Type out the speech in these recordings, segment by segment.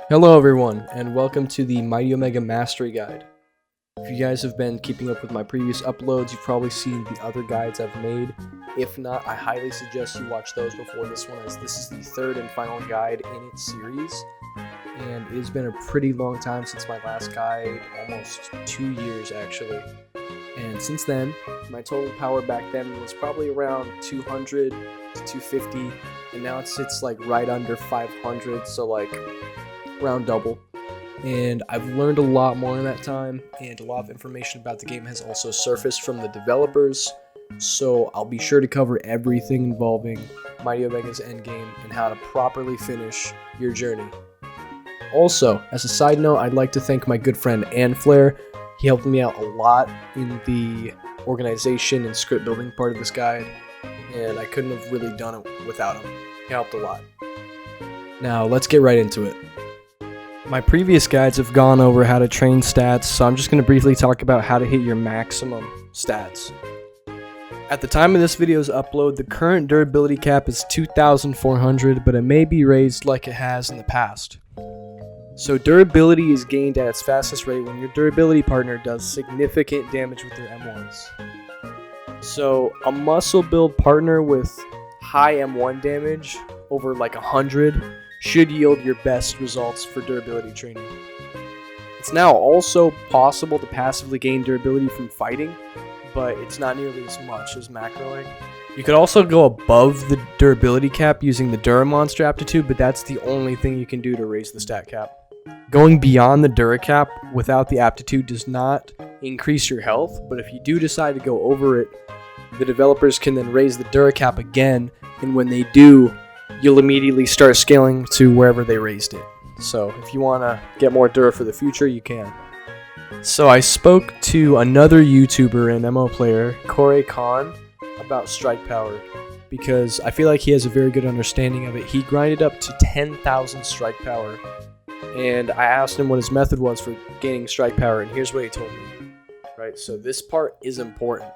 Hello everyone, and welcome to the Mighty Omega Mastery Guide. If you guys have been keeping up with my previous uploads, you've probably seen the other guides I've made. If not, I highly suggest you watch those before this one, as this is the third and final guide in its series. And it has been a pretty long time since my last guide, almost 2 years actually. And since then, my total power back then was probably around 200 to 250, and now it sits like right under 500, so like around double. And I've learned a lot more in that time, and a lot of information about the game has also surfaced from the developers, so I'll be sure to cover everything involving Mighty Omega's endgame and how to properly finish your journey. Also, as a side note, I'd like to thank my good friend Anflare. He helped me out a lot in the organization and script building part of this guide, and I couldn't have really done it without him. He helped a lot. Now, let's get right into it. My previous guides have gone over how to train stats, so I'm just going to briefly talk about how to hit your maximum stats. At the time of this video's upload, the current durability cap is 2,400, but it may be raised like it has in the past. So durability is gained at its fastest rate when your durability partner does significant damage with their M1s. So a muscle build partner with high M1 damage, over like 100, should yield your best results for durability training. It's now also possible to passively gain durability from fighting, but it's not nearly as much as macroing. You could also go above the durability cap using the Dura Monster aptitude, but that's the only thing you can do to raise the stat cap. Going beyond the Dura cap without the aptitude does not increase your health, but if you do decide to go over it, the developers can then raise the Dura cap again, and when they do, you'll immediately start scaling to wherever they raised it. So if you want to get more Dura for the future, you can. So I spoke to another YouTuber and MMO player, Corey Khan, about strike power, because I feel like he has a very good understanding of it. He grinded up to 10,000 strike power, and I asked him what his method was for gaining strike power, and here's what he told me. Right, so this part is important.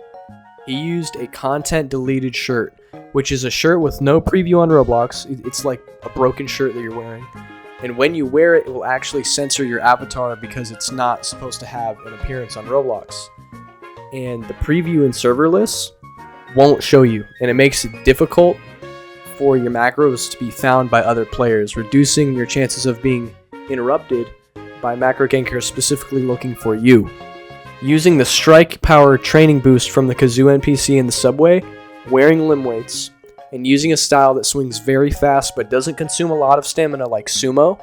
He used a content deleted shirt, which is a shirt with no preview on Roblox. It's like a broken shirt that you're wearing. And when you wear it, it will actually censor your avatar because it's not supposed to have an appearance on Roblox. And the preview in serverless won't show you, and it makes it difficult for your macros to be found by other players, reducing your chances of being interrupted by macro gankers specifically looking for you. Using the strike power training boost from the Kazoo NPC in the subway, wearing limb weights, and using a style that swings very fast but doesn't consume a lot of stamina like sumo,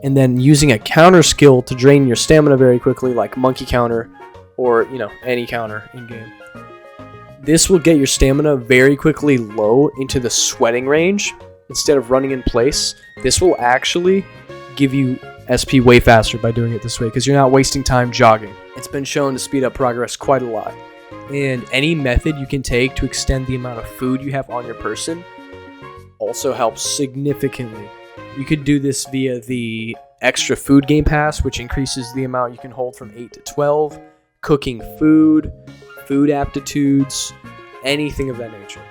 and then using a counter skill to drain your stamina very quickly like monkey counter or, any counter in game. This will get your stamina very quickly low into the sweating range instead of running in place. This will actually give you SP way faster by doing it this way because you're not wasting time jogging. It's been shown to speed up progress quite a lot. And any method you can take to extend the amount of food you have on your person also helps significantly. You could do this via the extra food game pass, which increases the amount you can hold from 8 to 12, cooking food, food aptitudes, anything of that nature.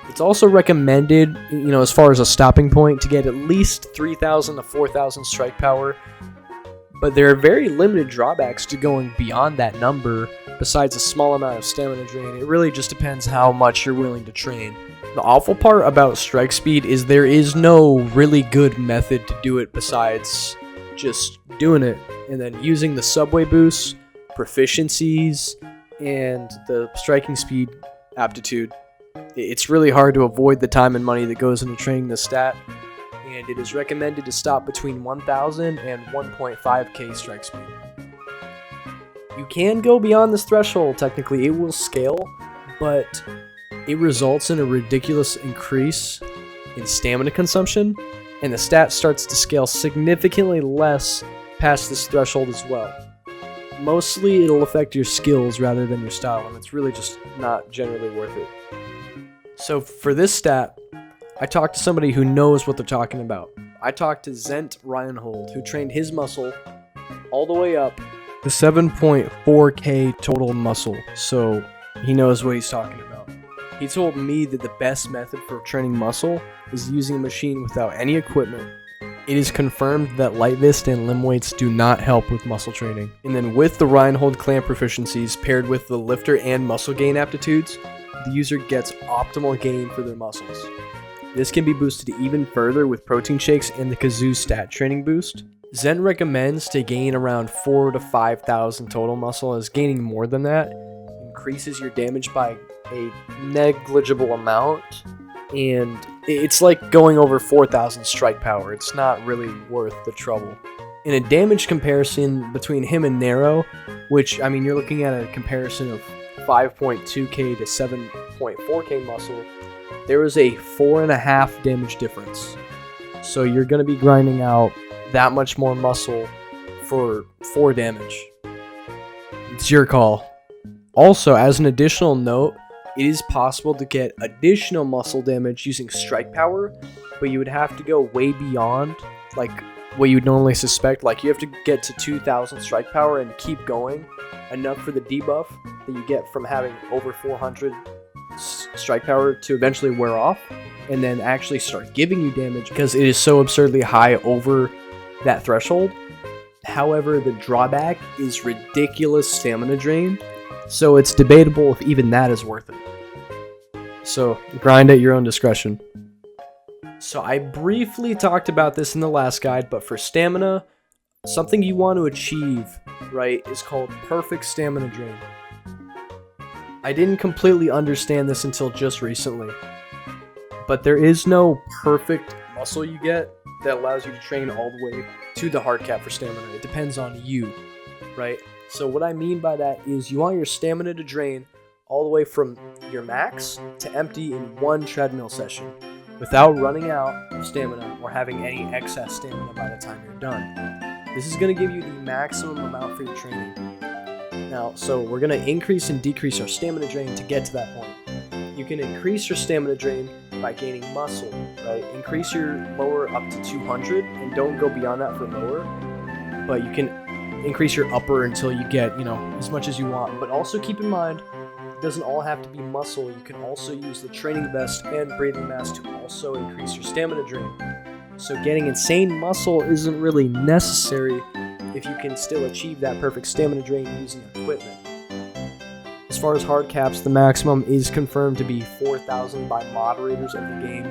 It's also recommended, as far as a stopping point, to get at least 3,000 to 4,000 strike power, but there are very limited drawbacks to going beyond that number besides a small amount of stamina drain. It really just depends how much you're willing to train. The awful part about strike speed is there is no really good method to do it besides just doing it and then using the subway boosts, proficiencies, and the striking speed aptitude. It's really hard to avoid the time and money that goes into training the stat, and it is recommended to stop between 1,000 and 1.5k strike speed. You can go beyond this threshold, technically. It will scale, but it results in a ridiculous increase in stamina consumption, and the stat starts to scale significantly less past this threshold as well. Mostly it'll affect your skills rather than your style, and it's really just not generally worth it. So for this stat, I talked to somebody who knows what they're talking about. I talked to Zent Reinhold, who trained his muscle all the way up to 7.4k total muscle, so he knows what he's talking about. He told me that the best method for training muscle is using a machine without any equipment It is confirmed that light vest and limb weights do not help with muscle training. And then with the Reinhold clamp proficiencies paired with the lifter and muscle gain aptitudes, the user gets optimal gain for their muscles. This can be boosted even further with protein shakes and the Kazoo stat training boost. Zen recommends to gain around 4,000 to 5,000 total muscle, as gaining more than that increases your damage by a negligible amount, and it's like going over 4,000 strike power. It's not really worth the trouble. In a damage comparison between him and Nero, which, I mean, you're looking at a comparison of 5.2k to 7.4k muscle, there is a 4.5 damage difference. So you're going to be grinding out that much more muscle for 4 damage. It's your call. Also, as an additional note, it is possible to get additional muscle damage using strike power, but you would have to go way beyond like what you would normally suspect. Like, you have to get to 2,000 strike power and keep going, enough for the debuff that you get from having over 400 strike power to eventually wear off, and then actually start giving you damage because it is so absurdly high over that threshold. However, the drawback is ridiculous stamina drain, so it's debatable if even that is worth it. So grind at your own discretion. So I briefly talked about this in the last guide, but for stamina, something you want to achieve, right, is called perfect stamina drain. I didn't completely understand this until just recently, but there is no perfect muscle you get that allows you to train all the way to the hard cap for stamina. It depends on you, right? So what I mean by that is you want your stamina to drain all the way from your max to empty in one treadmill session without running out of stamina or having any excess stamina by the time you're done. This is going to give you the maximum amount for your training. Now, so we're going to increase and decrease our stamina drain to get to that point. You can increase your stamina drain by gaining muscle, right? Increase your lower up to 200 and don't go beyond that for lower, but you can increase your upper until you get, as much as you want. But also keep in mind, it doesn't all have to be muscle. You can also use the training vest and breathing mask to also increase your stamina drain. So getting insane muscle isn't really necessary if you can still achieve that perfect stamina drain using equipment. As far as hard caps, the maximum is confirmed to be 4,000 by moderators of the game.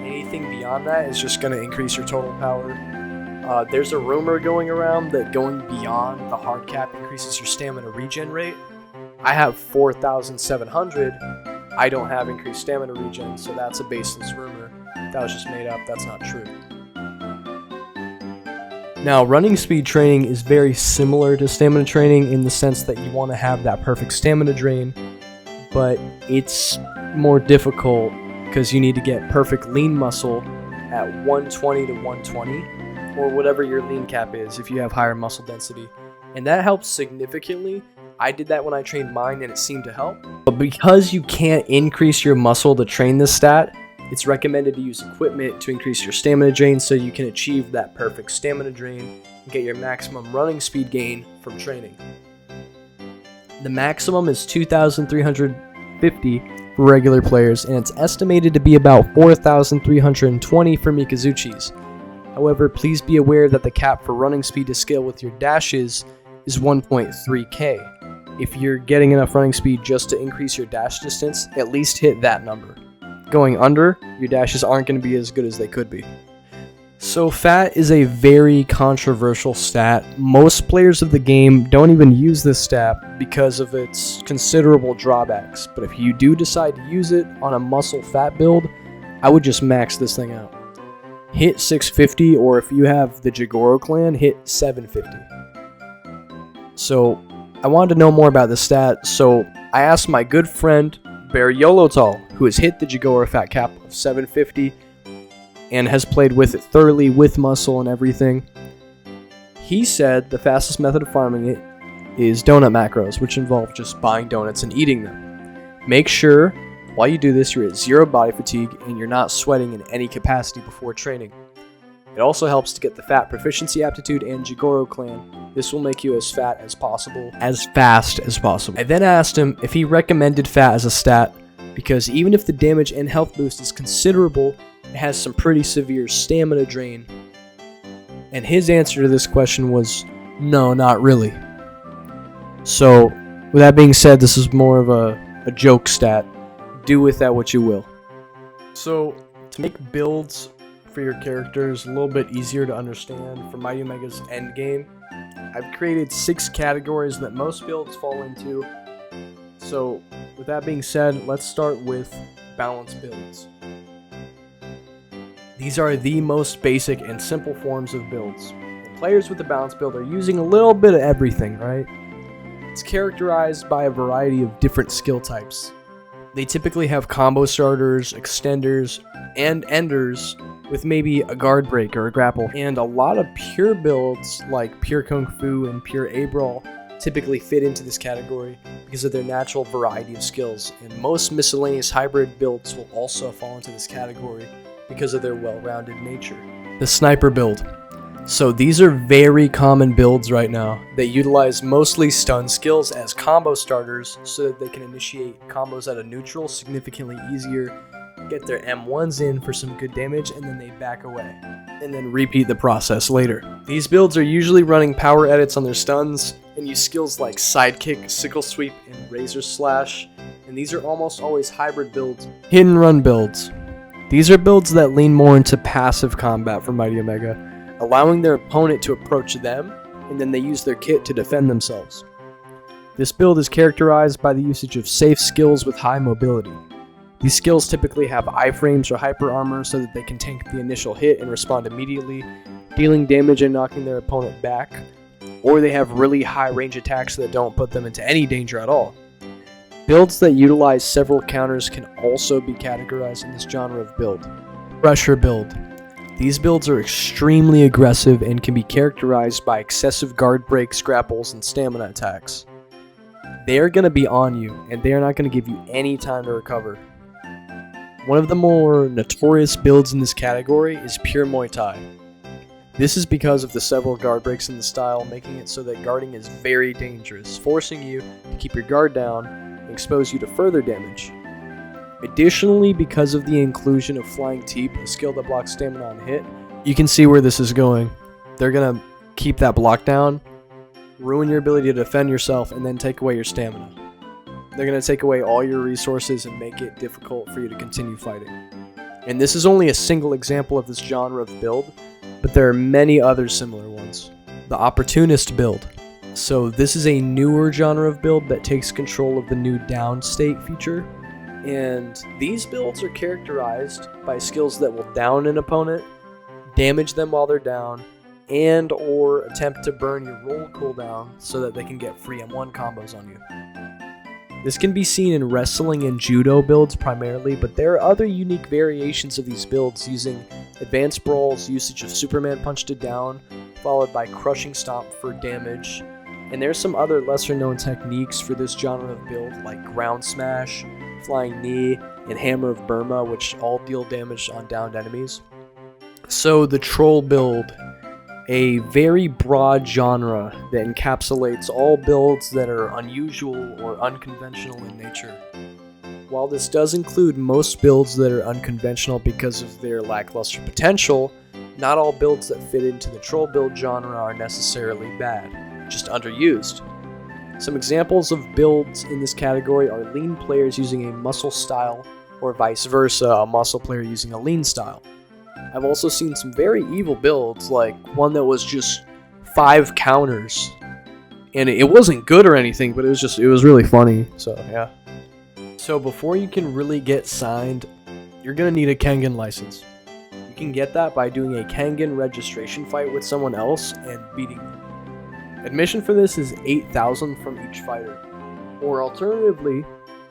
Anything beyond that is just going to increase your total power. There's a rumor going around that going beyond the hard cap increases your stamina regen rate. I have 4,700. I don't have increased stamina regen, so that's a baseless rumor. That was just made up. That's not true. Now, running speed training is very similar to stamina training in the sense that you want to have that perfect stamina drain, but it's more difficult because you need to get perfect lean muscle at 120 to 120, or whatever your lean cap is if you have higher muscle density. And that helps significantly. I did that when I trained mine and it seemed to help. But because you can't increase your muscle to train this stat, it's recommended to use equipment to increase your stamina drain so you can achieve that perfect stamina drain and get your maximum running speed gain from training. The maximum is 2,350 for regular players, and it's estimated to be about 4,320 for Mikazuchis. However, please be aware that the cap for running speed to scale with your dashes is 1.3k. If you're getting enough running speed just to increase your dash distance, at least hit that number. Going under, your dashes aren't going to be as good as they could be. So fat is a very controversial stat. Most players of the game don't even use this stat because of its considerable drawbacks. But if you do decide to use it on a muscle fat build, I would just max this thing out. Hit 650, or if you have the Jigoro clan, hit 750. So I wanted to know more about this stat, so I asked my good friend Bear Yolotol, who has hit the Jigoro fat cap of 750 and has played with it thoroughly with muscle and everything. He said the fastest method of farming it is donut macros, which involve just buying donuts and eating them. Make sure while you do this you're at 0 body fatigue and you're not sweating in any capacity before training. It also helps to get the fat proficiency aptitude and Jigoro clan. This will make you as fat as possible, as fast as possible. I then asked him if he recommended fat as a stat, because even if the damage and health boost is considerable, it has some pretty severe stamina drain And his answer to this question was, no, not really. So, with that being said, this is more of a joke stat. Do with that what you will. So, to make builds for your characters a little bit easier to understand for Mighty Omega's endgame, I've created 6 categories that most builds fall into. So, with that being said, let's start with balance builds. These are the most basic and simple forms of builds. And players with the balance build are using a little bit of everything, right? It's characterized by a variety of different skill types. They typically have combo starters, extenders, and enders with maybe a guard break or a grapple. And a lot of pure builds like pure Kung Fu and pure A-Brawl typically fit into this category because of their natural variety of skills. And most miscellaneous hybrid builds will also fall into this category because of their well-rounded nature. The sniper build. So these are very common builds right now that utilize mostly stun skills as combo starters so that they can initiate combos at a neutral significantly easier, get their M1s in for some good damage, and then they back away, and then repeat the process later. These builds are usually running power edits on their stuns and use skills like Sidekick, Sickle Sweep, and Razor Slash, and these are almost always hybrid builds. Hit and run builds. These are builds that lean more into passive combat for Mighty Omega, allowing their opponent to approach them, and then they use their kit to defend themselves. This build is characterized by the usage of safe skills with high mobility. These skills typically have iframes or hyper armor so that they can tank the initial hit and respond immediately, dealing damage and knocking their opponent back, or they have really high range attacks that don't put them into any danger at all. Builds that utilize several counters can also be categorized in this genre of build. Pressure build. These builds are extremely aggressive and can be characterized by excessive guard breaks, grapples, and stamina attacks. They are going to be on you, and they are not going to give you any time to recover. One of the more notorious builds in this category is pure Muay Thai. This is because of the several guard breaks in the style, making it so that guarding is very dangerous, forcing you to keep your guard down and expose you to further damage. Additionally, because of the inclusion of Flying Teep, a skill that blocks stamina on hit, you can see where this is going. They're going to keep that block down, ruin your ability to defend yourself, and then take away your stamina. They're going to take away all your resources and make it difficult for you to continue fighting. And this is only a single example of this genre of build, but there are many other similar ones. The Opportunist Build. So this is a newer genre of build that takes control of the new down state feature. And these builds are characterized by skills that will down an opponent, damage them while they're down, and or attempt to burn your roll cooldown so that they can get free M1 combos on you. This can be seen in wrestling and judo builds primarily, but there are other unique variations of these builds using Advanced Brawl's usage of Superman Punch to down, followed by Crushing Stomp for damage. And there's some other lesser known techniques for this genre of build like Ground Smash, Flying Knee, and Hammer of Burma, which all deal damage on downed enemies. So the Troll Build, a very broad genre that encapsulates all builds that are unusual or unconventional in nature. While this does include most builds that are unconventional because of their lackluster potential, not all builds that fit into the Troll Build genre are necessarily bad, just underused. Some examples of builds in this category are lean players using a muscle style, or vice versa, a muscle player using a lean style. I've also seen some very evil builds, like one that was just 5 counters, and it wasn't good or anything, but it was really funny, so yeah. So before you can really get signed, you're going to need a Kengan license. You can get that by doing a Kengan registration fight with someone else and beating them. Admission for this is 8,000 from each fighter, or alternatively,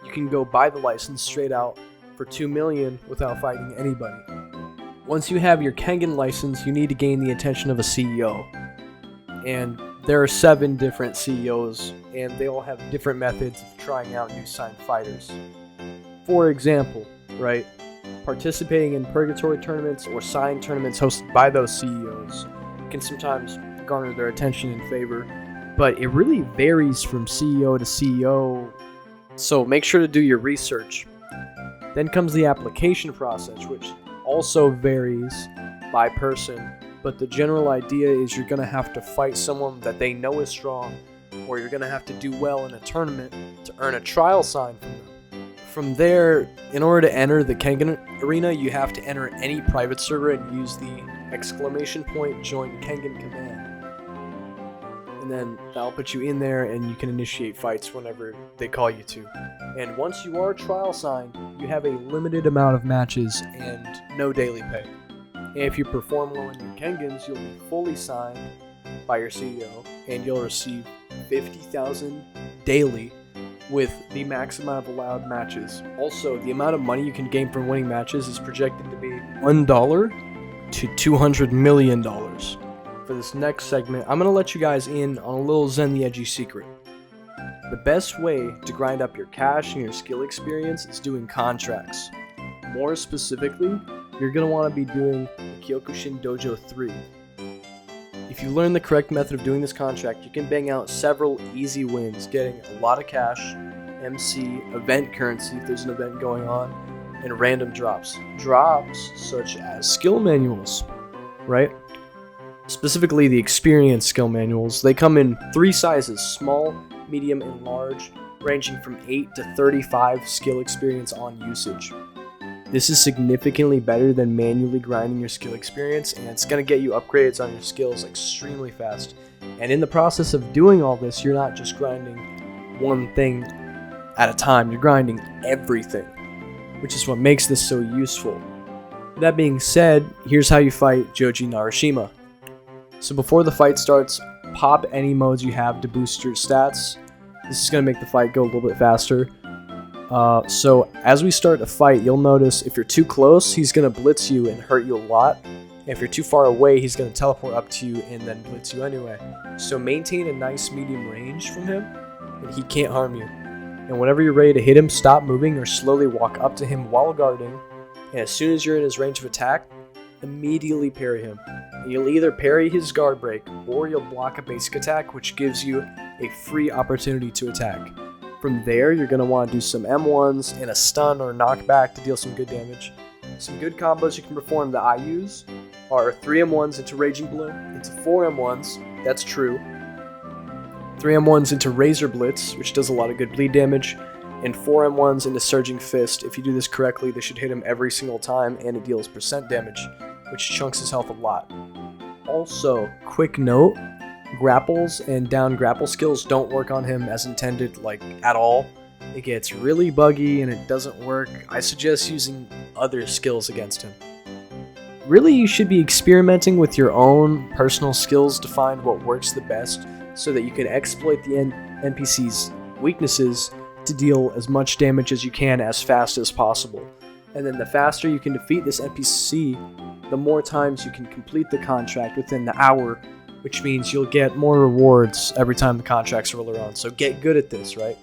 you can go buy the license straight out for 2 million without fighting anybody. Once you have your Kengan license, you need to gain the attention of a CEO. And there are 7 different CEOs, and they all have different methods of trying out new signed fighters. For example, right, participating in purgatory tournaments or signed tournaments hosted by those CEOs can sometimes garner their attention and favor, but it really varies from CEO to CEO, so make sure to do your research. Then comes the application process, which also varies by person, but the general idea is you're going to have to fight someone that they know is strong, or you're going to have to do well in a tournament to earn a trial sign from them. From there, in order to enter the Kengan arena, you have to enter any private server and use the ! join Kengan command. And then that'll put you in there and you can initiate fights whenever they call you to. And once you are trial signed, you have a limited amount of matches and no daily pay. And if you perform well in your Kengans, you'll be fully signed by your CEO and you'll receive 50,000 daily with the max amount of allowed matches. Also, the amount of money you can gain from winning matches is projected to be $1 to $200 million. For this next segment, I'm going to let you guys in on a little Zen the Edgy secret. The best way to grind up your cash and your skill experience is doing contracts. More specifically, you're going to want to be doing the Kyokushin Dojo 3. If you learn the correct method of doing this contract, you can bang out several easy wins, getting a lot of cash, MC, event currency if there's an event going on, and random drops. Drops such as skill manuals, right? Specifically the experience skill manuals. They come in 3 sizes, small, medium, and large, ranging from 8 to 35 skill experience on usage. This is significantly better than manually grinding your skill experience, and it's going to get you upgrades on your skills extremely fast. And in the process of doing all this, you're not just grinding one thing at a time, you're grinding everything, which is what makes this so useful. That being said, here's how you fight Joji Narashima. So before the fight starts, pop any modes you have to boost your stats. This is going to make the fight go a little bit faster. So as we start a fight, you'll notice if you're too close, he's going to blitz you and hurt you a lot. And if you're too far away, he's going to teleport up to you and then blitz you anyway. So maintain a nice medium range from him, and he can't harm you. And whenever you're ready to hit him, stop moving or slowly walk up to him while guarding. And as soon as you're in his range of attack, immediately parry him. And you'll either parry his guard break, or you'll block a basic attack, which gives you a free opportunity to attack. From there, you're going to want to do some M1s and a stun or knockback to deal some good damage. Some good combos you can perform that I use are 3 M1s into Raging Bloom, into 4 M1s, that's true, 3 M1s into Razor Blitz, which does a lot of good bleed damage, and 4 M1s into Surging Fist. If you do this correctly, they should hit him every single time, and it deals % damage, which chunks his health a lot. Also, quick note, grapples and down grapple skills don't work on him as intended, like at all. It gets really buggy and it doesn't work. I suggest using other skills against him. Really, you should be experimenting with your own personal skills to find what works the best so that you can exploit the NPC's weaknesses to deal as much damage as you can as fast as possible. And then the faster you can defeat this NPC, the more times you can complete the contract within the hour, which means you'll get more rewards every time the contracts roll around. So get good at this, right?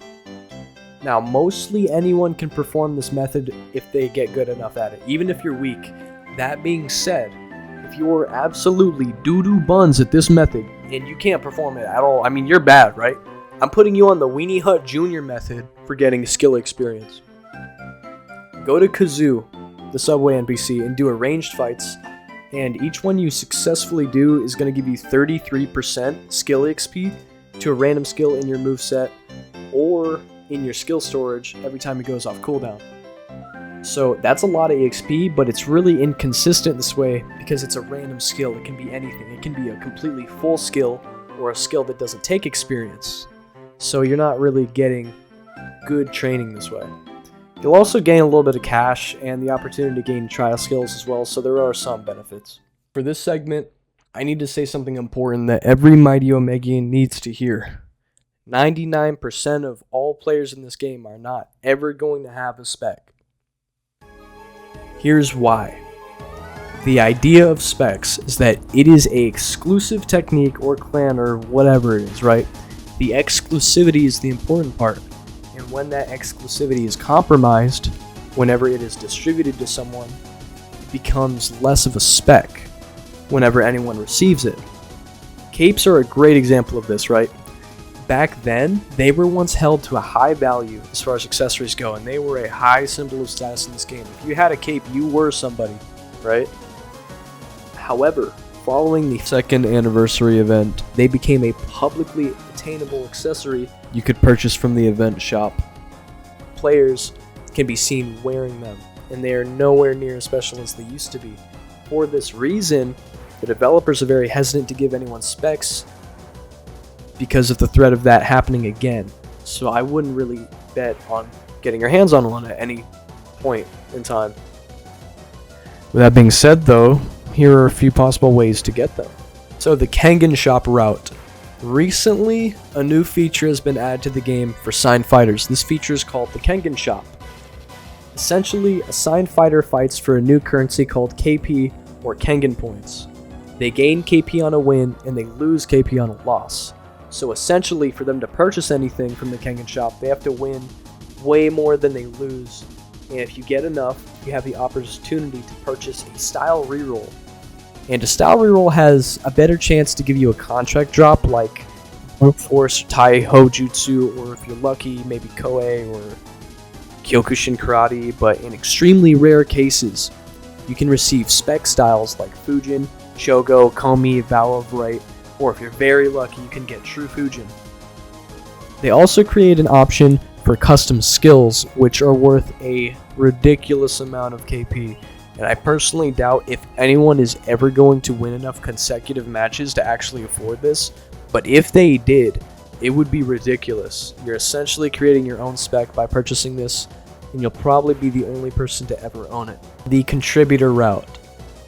Now, mostly anyone can perform this method if they get good enough at it, even if you're weak. That being said, if you're absolutely doo-doo buns at this method and you can't perform it at all, I mean, you're bad, right? I'm putting you on the Weenie Hut Jr. method for getting skill experience. Go to Kazoo, the subway NPC, and do arranged fights. And each one you successfully do is going to give you 33% skill XP to a random skill in your moveset or in your skill storage every time it goes off cooldown. So that's a lot of XP, but it's really inconsistent this way because it's a random skill. It can be anything. It can be a completely full skill or a skill that doesn't take experience. So you're not really getting good training this way. You'll also gain a little bit of cash and the opportunity to gain trial skills as well, so there are some benefits. For this segment, I need to say something important that every Mighty Omegian needs to hear. 99% of all players in this game are not ever going to have a spec. Here's why. The idea of specs is that it is an exclusive technique or clan or whatever it is, right? The exclusivity is the important part. And when that exclusivity is compromised, whenever it is distributed to someone, it becomes less of a spec whenever anyone receives it. Capes are a great example of this, right? Back then, they were once held to a high value as far as accessories go, and they were a high symbol of status in this game. If you had a cape, you were somebody, right? However, following the second anniversary event, they became a publicly attainable accessory you could purchase from the event shop. Players can be seen wearing them, and they are nowhere near as special as they used to be. For this reason, the developers are very hesitant to give anyone specs because of the threat of that happening again. So I wouldn't really bet on getting your hands on one at any point in time. With that being said though, here are a few possible ways to get them. So the Kengan shop route. Recently, a new feature has been added to the game for signed fighters. This feature is called the Kengan shop. Essentially, a signed fighter fights for a new currency called KP or Kengan points. They gain KP on a win and they lose KP on a loss. So essentially, for them to purchase anything from the Kengan shop, they have to win way more than they lose. And if you get enough, you have the opportunity to purchase a style reroll. And a style reroll has a better chance to give you a contract drop like Brute Force, Tai Hojutsu, or if you're lucky, maybe Koei or Kyokushin Karate, but in extremely rare cases, you can receive spec styles like Fujin, Shogo, Komi, Vow of Right, or if you're very lucky, you can get True Fujin. They also create an option for custom skills, which are worth a ridiculous amount of KP. And I personally doubt if anyone is ever going to win enough consecutive matches to actually afford this, but if they did, it would be ridiculous. You're essentially creating your own spec by purchasing this, and you'll probably be the only person to ever own it. The contributor route.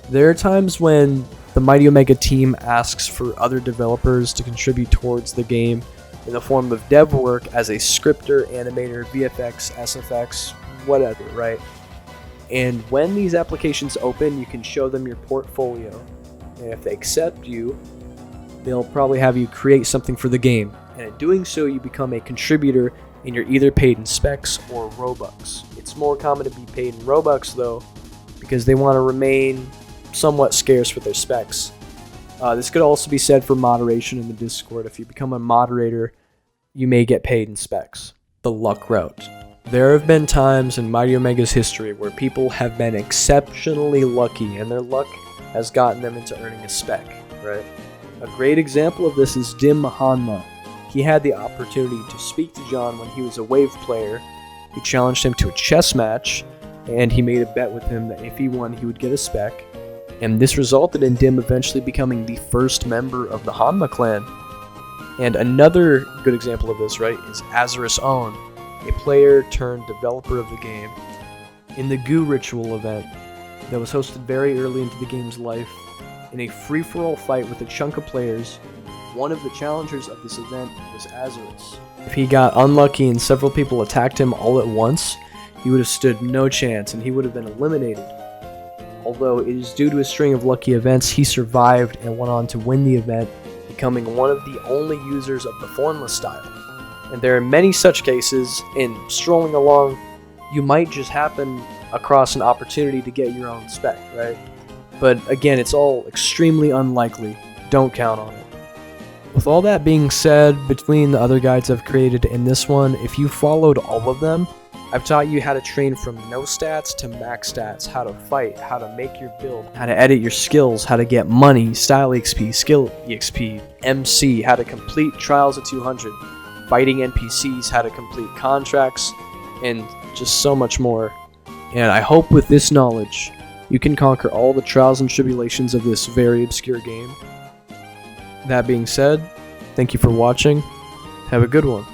There are times when the Mighty Omega team asks for other developers to contribute towards the game in the form of dev work as a scripter, animator, VFX, SFX, whatever, right? And when these applications open, you can show them your portfolio. And if they accept you, they'll probably have you create something for the game. And in doing so, you become a contributor and you're either paid in specs or Robux. It's more common to be paid in Robux though, because they want to remain somewhat scarce with their specs. This could also be said for moderation in the Discord. If you become a moderator, you may get paid in specs. The luck route. There have been times in Mighty Omega's history where people have been exceptionally lucky and their luck has gotten them into earning a spec, right? A great example of this is Dim Hanma. He had the opportunity to speak to John when he was a wave player. He challenged him to a chess match, and he made a bet with him that if he won, he would get a spec. And this resulted in Dim eventually becoming the first member of the Hanma clan. And another good example of this, right, is Azurus Own, a player turned developer of the game. In the Goo Ritual event that was hosted very early into the game's life, in a free-for-all fight with a chunk of players, one of the challengers of this event was Azurus. If he got unlucky and several people attacked him all at once, he would have stood no chance and he would have been eliminated. Although it is due to a string of lucky events, he survived and went on to win the event, becoming one of the only users of the Formless style. And there are many such cases. In strolling along, you might just happen across an opportunity to get your own spec, right? But again, it's all extremely unlikely. Don't count on it. With all that being said, between the other guides I've created and this one, if you followed all of them, I've taught you how to train from no stats to max stats, how to fight, how to make your build, how to edit your skills, how to get money, style EXP, skill EXP, MC, how to complete trials at 200, fighting NPCs, how to complete contracts, and just so much more. And I hope with this knowledge, you can conquer all the trials and tribulations of this very obscure game. That being said, thank you for watching. Have a good one.